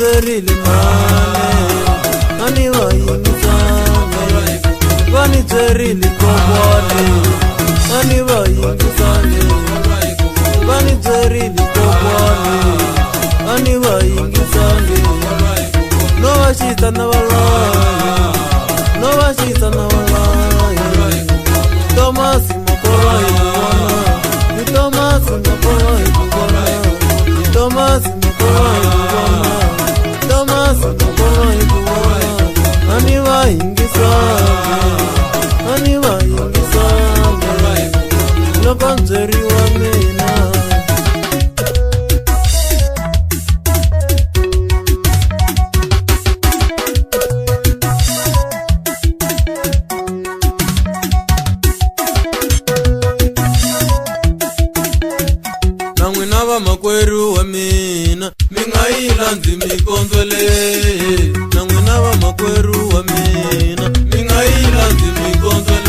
zerile mane ani vayingisane vani zerile kobole ani vayingisane vani zerile kobole ani vayingisane no vashita na valaya no vashita na valaya Thomas mokolo ikubona Thomas mokolo ikubona Thomas mokolo ikubona Thomas mokolo ikubona ani vayingisane ani vayingisane loko nzeri wa mina Namwina va makweru wa mina Mingayila nzi mikonzwele Namwina va makweru wa mina Mingayila nzi mikonzwele